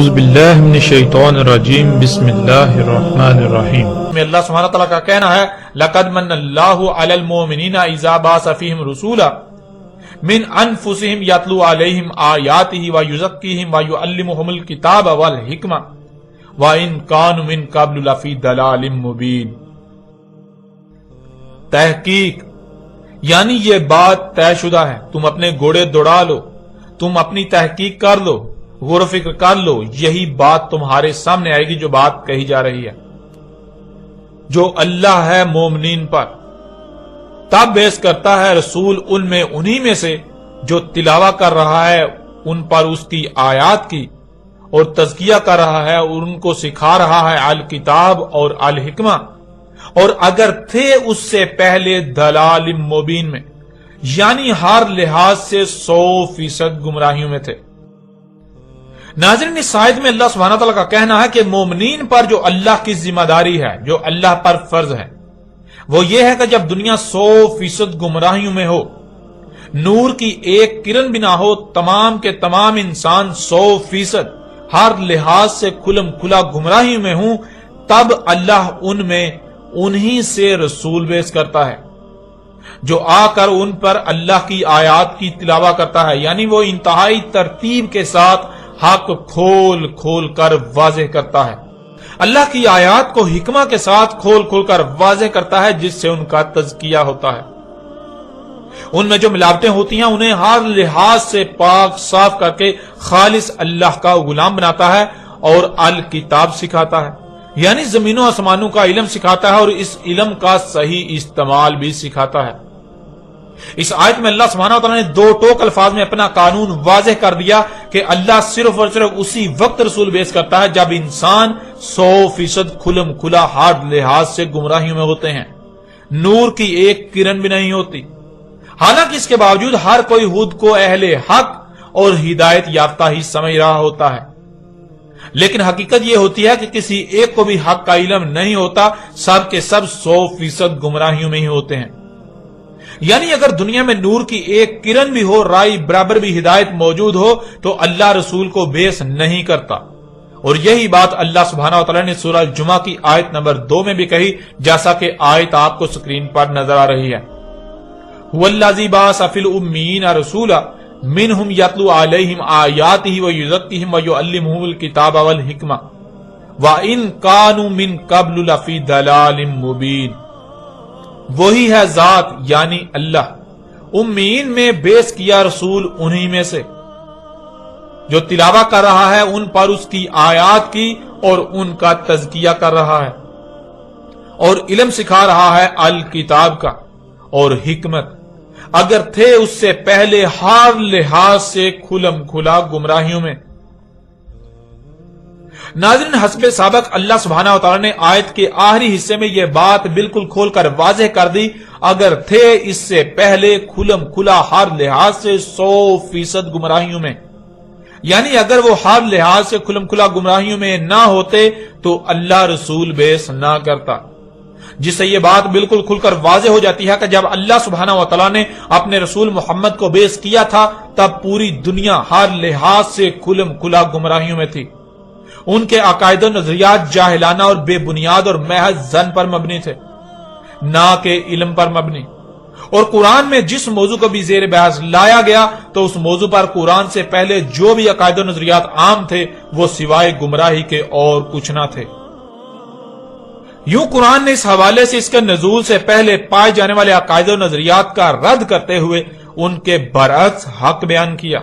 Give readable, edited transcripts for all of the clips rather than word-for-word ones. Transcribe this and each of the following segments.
اعوذ باللہ من الشیطان الرجیم بسم اللہ الرحمن الرحیم۔ اللہ سبحانہ تعالیٰ کا کہنا ہے لَقَدْ مَنَّ اللَّهُ عَلَى الْمُؤْمِنِينَ إِذَا بَعَثَ فِيهِمْ رُسُولًا مِنْ أَنفُسِهِمْ يَتْلُو عَلَيْهِمْ آيَاتِهِ وَيُزَكِّيهِمْ وَيُعَلِّمُهُمُ الْكِتَابَ وَالْحِكْمَةَ وَإِنْ كَانُوا مِنْ قَبْلُ لَفِي ضَلَالٍ مُبِينٍ۔ تحقیق یعنی یہ بات طے شدہ ہے، تم اپنے گھوڑے دوڑا لو، تم اپنی تحقیق کر لو، غور و فکر کر لو، یہی بات تمہارے سامنے آئے گی جو بات کہی جا رہی ہے۔ جو اللہ ہے مومنین پر تب بیس کرتا ہے رسول انہی میں سے جو تلاوہ کر رہا ہے ان پر اس کی آیات کی اور تزکیہ کر رہا ہے اور ان کو سکھا رہا ہے الکتاب اور الحکمہ، اور اگر تھے اس سے پہلے دلال مبین میں، یعنی ہر لحاظ سے 100% گمراہیوں میں تھے۔ ناظرین، اس آیت میں اللہ سبحانہ تعالیٰ کا کہنا ہے کہ مومنین پر جو اللہ کی ذمہ داری ہے، جو اللہ پر فرض ہے، وہ یہ ہے کہ جب دنیا 100% گمراہیوں میں ہو، نور کی ایک کرن بھی نہ ہو، تمام کے تمام انسان 100% ہر لحاظ سے کھلم کھلا گمراہیوں میں ہوں، تب اللہ ان میں انہی سے رسول بیس کرتا ہے جو آ کر ان پر اللہ کی آیات کی تلاوہ کرتا ہے، یعنی وہ انتہائی ترتیب کے ساتھ حق کھول کھول کر واضح کرتا ہے، اللہ کی آیات کو حکمہ کے ساتھ کھول کھول کر واضح کرتا ہے، جس سے ان کا تزکیہ ہوتا ہے۔ ان میں جو ملاوٹیں ہوتی ہیں انہیں ہر لحاظ سے پاک صاف کر کے خالص اللہ کا غلام بناتا ہے اور الکتاب سکھاتا ہے، یعنی زمین و آسمانوں کا علم سکھاتا ہے اور اس علم کا صحیح استعمال بھی سکھاتا ہے۔ اس آیت میں اللہ سبحانہ وتعالی نے دو ٹوک الفاظ میں اپنا قانون واضح کر دیا کہ اللہ صرف اور صرف اسی وقت رسول بیس کرتا ہے جب انسان 100% کھلم کھلا ہر لحاظ سے گمراہیوں میں ہوتے ہیں، نور کی ایک کرن بھی نہیں ہوتی، حالانکہ اس کے باوجود ہر کوئی خود کو اہل حق اور ہدایت یافتہ ہی سمجھ رہا ہوتا ہے، لیکن حقیقت یہ ہوتی ہے کہ کسی ایک کو بھی حق کا علم نہیں ہوتا، سب کے سب 100% گمراہیوں میں ہی ہوتے ہیں۔ یعنی اگر دنیا میں نور کی ایک کرن بھی ہو، رائے برابر بھی ہدایت موجود ہو، تو اللہ رسول کو بیس نہیں کرتا، اور یہی بات اللہ سبحانہ وتعالی نے سورہ جمعہ کی آیت نمبر 2 میں بھی کہی، جیسا کہ آیت آپ کو سکرین پر نظر آ رہی ہے۔ هُوَ الَّذِي بَعَثَ فِي الْأُمِّيِّينَ رَسُولًا مِّنْهُمْ يَتْلُو عَلَيْهِمْ آيَاتِهِ وَيُزَكِّيهِمْ وَيُعَلِّمُهُمُ الْكِتَابَ وَالْحِكْمَةَ وَإِنْ كَانُوا مِنْ قَبْلُ لَفِي ضَلَالٍ مُبِينٍ۔ وہی ہے ذات یعنی اللہ، امیین میں بیس کیا رسول انہی میں سے جو تلاوہ کر رہا ہے ان پر اس کی آیات کی اور ان کا تزکیہ کر رہا ہے اور علم سکھا رہا ہے الکتاب کا اور حکمت، اگر تھے اس سے پہلے ہر لحاظ سے کھلم کھلا گمراہیوں میں۔ ناظرین، حسب سابق اللہ سبحانہ وتعالی نے آیت کے آخری حصے میں یہ بات بالکل کھول کر واضح کر دی، اگر تھے اس سے پہلے کھلم کھلا ہر لحاظ سے 100% گمراہیوں میں، یعنی اگر وہ ہر لحاظ سے کھلم کھلا گمراہیوں میں نہ ہوتے تو اللہ رسول بیس نہ کرتا، جس سے یہ بات بالکل کھل کر واضح ہو جاتی ہے کہ جب اللہ سبحانہ وتعالی نے اپنے رسول محمد کو بیس کیا تھا تب پوری دنیا ہر لحاظ سے کھلم کھلا گمراہیوں میں تھی، ان کے عقائد و نظریات جاہلانہ اور بے بنیاد اور محض ظن پر مبنی تھے، نہ کہ علم پر مبنی، اور قرآن میں جس موضوع کو بھی زیر بحث لایا گیا تو اس موضوع پر قرآن سے پہلے جو بھی عقائد و نظریات عام تھے وہ سوائے گمراہی کے اور کچھ نہ تھے۔ یوں قرآن نے اس حوالے سے اس کے نزول سے پہلے پائے جانے والے عقائد و نظریات کا رد کرتے ہوئے ان کے برعکس حق بیان کیا۔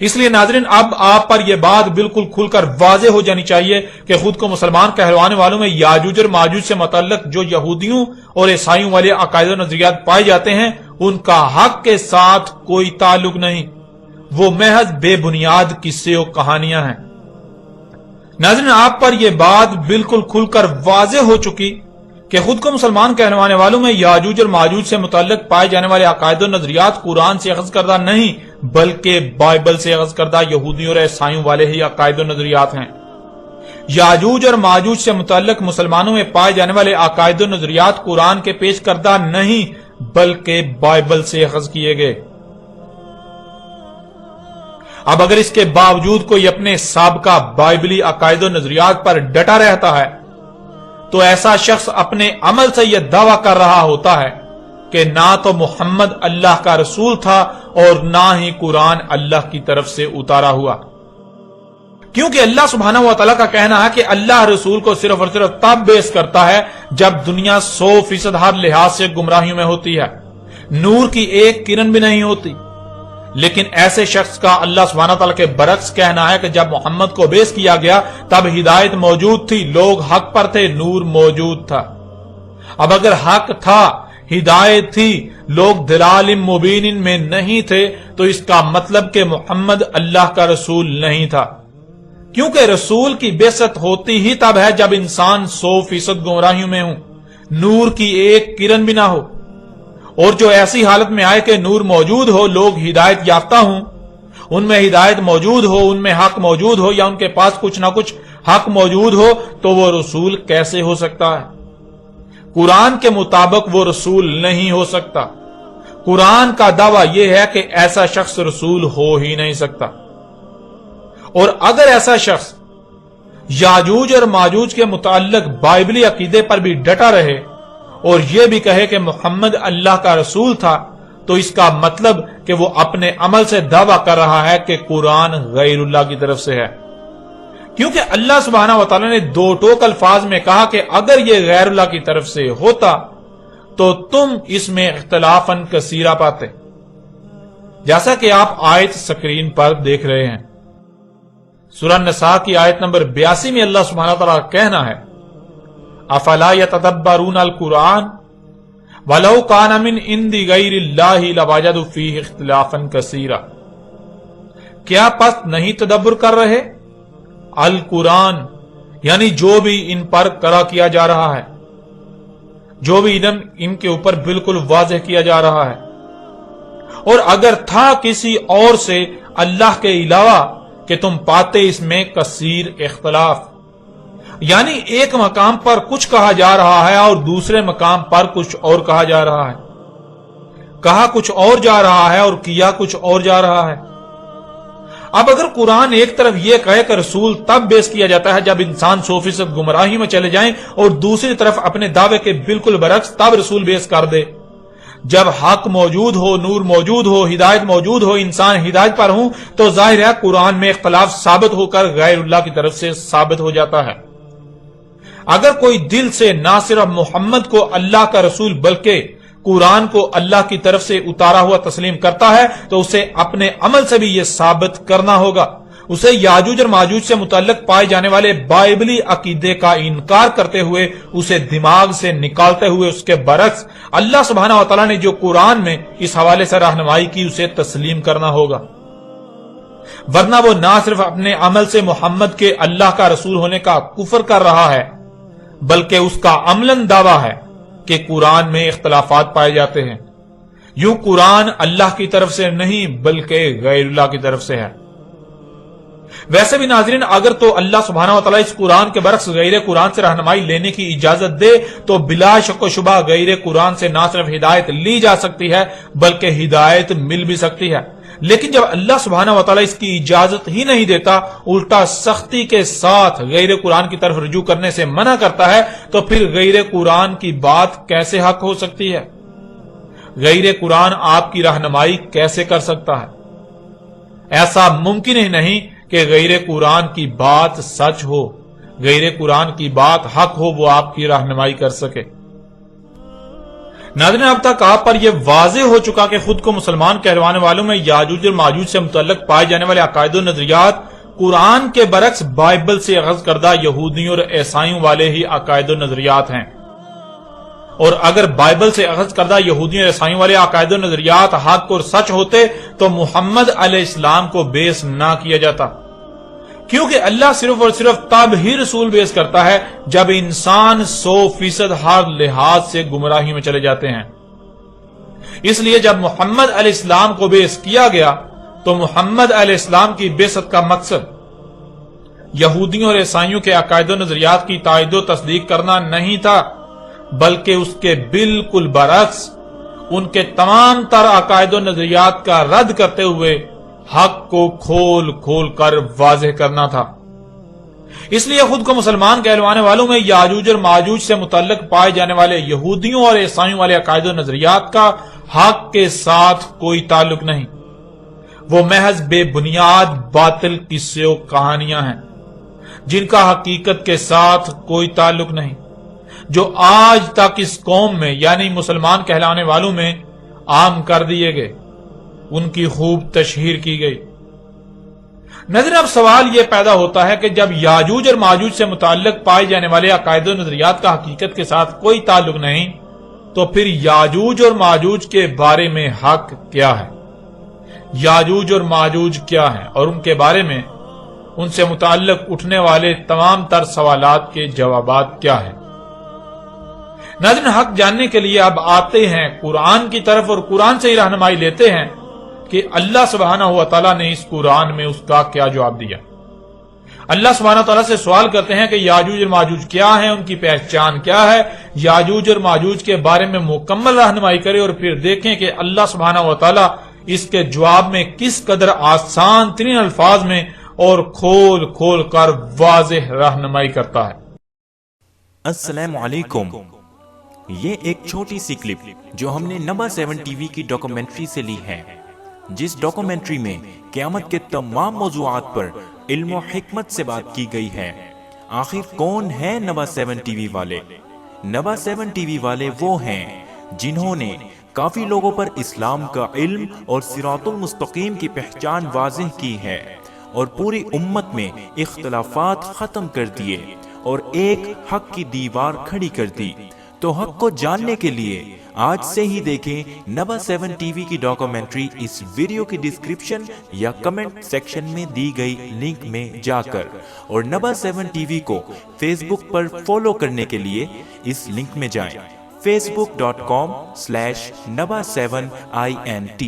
اس لیے ناظرین، اب آپ پر یہ بات بالکل کھل کر واضح ہو جانی چاہیے کہ خود کو مسلمان کہلوانے والوں میں یاجوج اور ماجوج سے متعلق جو یہودیوں اور عیسائیوں والے عقائد و نظریات پائے جاتے ہیں ان کا حق کے ساتھ کوئی تعلق نہیں، وہ محض بے بنیاد قصے اور کہانیاں ہیں۔ ناظرین، آپ پر یہ بات بالکل کھل کر واضح ہو چکی کہ خود کو مسلمان کہلوانے والوں میں یاجوج اور ماجوج سے متعلق پائے جانے والے عقائد و نظریات قرآن سے اخذ کردہ نہیں بلکہ بائبل سے اخذ کردہ یہودیوں اور عیسائیوں والے ہی عقائد و نظریات ہیں۔ یاجوج اور ماجوج سے متعلق مسلمانوں میں پائے جانے والے عقائد و نظریات قرآن کے پیش کردہ نہیں بلکہ بائبل سے اخذ کیے گئے۔ اب اگر اس کے باوجود کوئی اپنے سابقہ بائبلی عقائد و نظریات پر ڈٹا رہتا ہے تو ایسا شخص اپنے عمل سے یہ دعویٰ کر رہا ہوتا ہے کہ نہ تو محمد اللہ کا رسول تھا اور نہ ہی قرآن اللہ کی طرف سے اتارا ہوا، کیونکہ اللہ سبحانہ و تعالیٰ کا کہنا ہے کہ اللہ رسول کو صرف اور صرف تب بیس کرتا ہے جب دنیا 100% ہر لحاظ سے گمراہیوں میں ہوتی ہے، نور کی ایک کرن بھی نہیں ہوتی۔ لیکن ایسے شخص کا اللہ سبحانہ تعالیٰ کے برعکس کہنا ہے کہ جب محمد کو بیس کیا گیا تب ہدایت موجود تھی، لوگ حق پر تھے، نور موجود تھا۔ اب اگر حق تھا، ہدایت تھی، لوگ دلال مبین میں نہیں تھے، تو اس کا مطلب کہ محمد اللہ کا رسول نہیں تھا، کیونکہ رسول کی بعثت ہوتی ہی تب ہے جب انسان 100% گمراہیوں میں ہوں، نور کی ایک کرن بھی نہ ہو، اور جو ایسی حالت میں آئے کہ نور موجود ہو، لوگ ہدایت یافتہ ہوں، ان میں ہدایت موجود ہو، ان میں حق موجود ہو، یا ان کے پاس کچھ نہ کچھ حق موجود ہو، تو وہ رسول کیسے ہو سکتا ہے؟ قرآن کے مطابق وہ رسول نہیں ہو سکتا۔ قرآن کا دعویٰ یہ ہے کہ ایسا شخص رسول ہو ہی نہیں سکتا، اور اگر ایسا شخص یاجوج اور ماجوج کے متعلق بائبلی عقیدے پر بھی ڈٹا رہے اور یہ بھی کہے کہ محمد اللہ کا رسول تھا، تو اس کا مطلب کہ وہ اپنے عمل سے دعویٰ کر رہا ہے کہ قرآن غیر اللہ کی طرف سے ہے، کیونکہ اللہ سبحانہ و تعالیٰ نے دو ٹوک الفاظ میں کہا کہ اگر یہ غیر اللہ کی طرف سے ہوتا تو تم اس میں اختلافاً کثیرہ پاتے، جیسا کہ آپ آیت سکرین پر دیکھ رہے ہیں۔ سورہ نساء کی آیت نمبر 82 میں اللہ سبحانہ وتعالیٰ کا کہنا ہے افلا یتدبرون القرآن ولو کان من عند غیر اللہ لوجدوا فیہ اختلافا کثیرا، کیا پس نہیں تدبر کر رہے القرآن، یعنی جو بھی ان پر قرأ کیا جا رہا ہے، جو بھی علم ان کے اوپر بالکل واضح کیا جا رہا ہے، اور اگر تھا کسی اور سے اللہ کے علاوہ کہ تم پاتے اس میں کثیر اختلاف، یعنی ایک مقام پر کچھ کہا جا رہا ہے اور دوسرے مقام پر کچھ اور کہا جا رہا ہے، کہا کچھ اور جا رہا ہے اور کیا کچھ اور جا رہا ہے۔ اب اگر قرآن ایک طرف یہ کہے کہ رسول تب بیس کیا جاتا ہے جب انسان 100% گمراہی میں چلے جائیں، اور دوسری طرف اپنے دعوے کے بالکل برعکس تب رسول بیس کر دے جب حق موجود ہو، نور موجود ہو، ہدایت موجود ہو، انسان ہدایت پر ہوں، تو ظاہر ہے قرآن میں اختلاف ثابت ہو کر غیر اللہ کی طرف سے ثابت ہو جاتا ہے۔ اگر کوئی دل سے نہ صرف محمد کو اللہ کا رسول بلکہ قرآن کو اللہ کی طرف سے اتارا ہوا تسلیم کرتا ہے تو اسے اپنے عمل سے بھی یہ ثابت کرنا ہوگا، اسے یاجوج اور ماجوج سے متعلق پائے جانے والے بائبلی عقیدے کا انکار کرتے ہوئے، اسے دماغ سے نکالتے ہوئے اس کے برعکس اللہ سبحانہ و تعالیٰ نے جو قرآن میں اس حوالے سے رہنمائی کی اسے تسلیم کرنا ہوگا، ورنہ وہ نہ صرف اپنے عمل سے محمد کے اللہ کا رسول ہونے کا کفر کر رہا ہے، بلکہ اس کا عملاً دعویٰ ہے کہ قرآن میں اختلافات پائے جاتے ہیں، یوں قرآن اللہ کی طرف سے نہیں بلکہ غیر اللہ کی طرف سے ہے۔ ویسے بھی ناظرین، اگر تو اللہ سبحانہ وتعالی اس قرآن کے برعکس غیر قرآن سے رہنمائی لینے کی اجازت دے تو بلا شک و شبہ غیر قرآن سے نہ صرف ہدایت لی جا سکتی ہے بلکہ ہدایت مل بھی سکتی ہے، لیکن جب اللہ سبحانہ وتعالی اس کی اجازت ہی نہیں دیتا، الٹا سختی کے ساتھ غیر قرآن کی طرف رجوع کرنے سے منع کرتا ہے، تو پھر غیر قرآن کی بات کیسے حق ہو سکتی ہے؟ غیر قرآن آپ کی رہنمائی کیسے کر سکتا ہے؟ ایسا ممکن ہی نہیں کہ غیر قرآن کی بات سچ ہو، غیر قرآن کی بات حق ہو، وہ آپ کی رہنمائی کر سکے۔ ناظرین، اب تک آپ پر یہ واضح ہو چکا کہ خود کو مسلمان کہلوانے والوں میں یاجوج اور ماجوج سے متعلق پائے جانے والے عقائد و نظریات قرآن کے برعکس بائبل سے اخذ کردہ یہودیوں اور عیسائیوں والے ہی عقائد و نظریات ہیں، اور اگر بائبل سے اخذ کردہ یہودیوں اور عیسائیوں والے عقائد و نظریات حق اور سچ ہوتے تو محمد علیہ السلام کو بیس نہ کیا جاتا، کیونکہ اللہ صرف اور صرف تب ہی رسول بیس کرتا ہے جب انسان 100% ہر لحاظ سے گمراہی میں چلے جاتے ہیں۔ اس لیے جب محمد علیہ السلام کو بیس کیا گیا تو محمد علیہ السلام کی بعثت کا مقصد یہودیوں اور عیسائیوں کے عقائد و نظریات کی تائید و تصدیق کرنا نہیں تھا، بلکہ اس کے بالکل برعکس ان کے تمام تر عقائد و نظریات کا رد کرتے ہوئے حق کو کھول کھول کر واضح کرنا تھا۔ اس لیے خود کو مسلمان کہلوانے والوں میں یاجوج اور ماجوج سے متعلق پائے جانے والے یہودیوں اور عیسائیوں والے عقائد و نظریات کا حق کے ساتھ کوئی تعلق نہیں۔ وہ محض بے بنیاد باطل قصے و کہانیاں ہیں جن کا حقیقت کے ساتھ کوئی تعلق نہیں، جو آج تک اس قوم میں یعنی مسلمان کہلانے والوں میں عام کر دیے گئے، ان کی خوب تشہیر کی گئی۔ نظر اب سوال یہ پیدا ہوتا ہے کہ جب یاجوج اور ماجوج سے متعلق پائے جانے والے عقائد و نظریات کا حقیقت کے ساتھ کوئی تعلق نہیں، تو پھر یاجوج اور ماجوج کے بارے میں حق کیا ہے؟ یاجوج اور ماجوج کیا ہیں اور ان کے بارے میں ان سے متعلق اٹھنے والے تمام تر سوالات کے جوابات کیا ہیں؟ ناظرین، حق جاننے کے لیے اب آتے ہیں قرآن کی طرف اور قرآن سے ہی رہنمائی لیتے ہیں کہ اللہ سبحانہ و تعالیٰ نے اس قرآن میں اس کا کیا جواب دیا۔ اللہ سبحانہ و تعالیٰ سے سوال کرتے ہیں کہ یاجوج اور ماجوج کیا ہیں، ان کی پہچان کیا ہے، یاجوج اور ماجوج کے بارے میں مکمل رہنمائی کرے اور پھر دیکھیں کہ اللہ سبحانہ و تعالیٰ اس کے جواب میں کس قدر آسان ترین الفاظ میں اور کھول کھول کر واضح رہنمائی کرتا ہے۔ السلام علیکم۔ یہ ایک چھوٹی سی کلپ جو ہم نے نبا 7 ٹی وی کی ڈاکومنٹری سے لی ہے، جس ڈاکومنٹری میں قیامت کے تمام موضوعات پر علم و حکمت سے بات کی گئی ہے۔ آخر کون ہیں نبا 7 ٹی وی والے؟ نبا 7 ٹی وی والے وہ ہیں جنہوں نے کافی لوگوں پر اسلام کا علم اور صراط المستقیم کی پہچان واضح کی ہے اور پوری امت میں اختلافات ختم کر دیے اور ایک حق کی دیوار کھڑی کر دی۔ تو حق کو جاننے کے لیے آج سے ہی دیکھیں نبا 7 ٹی وی کی ڈاکومنٹری اس ویڈیو کی ڈسکرپشن یا کمنٹ سیکشن میں دی گئی لنک میں جا کر، اور نبا 7 ٹی وی کو فیس بک پر فالو کرنے کے لیے اس لنک میں جائیں، facebook.com/naba7int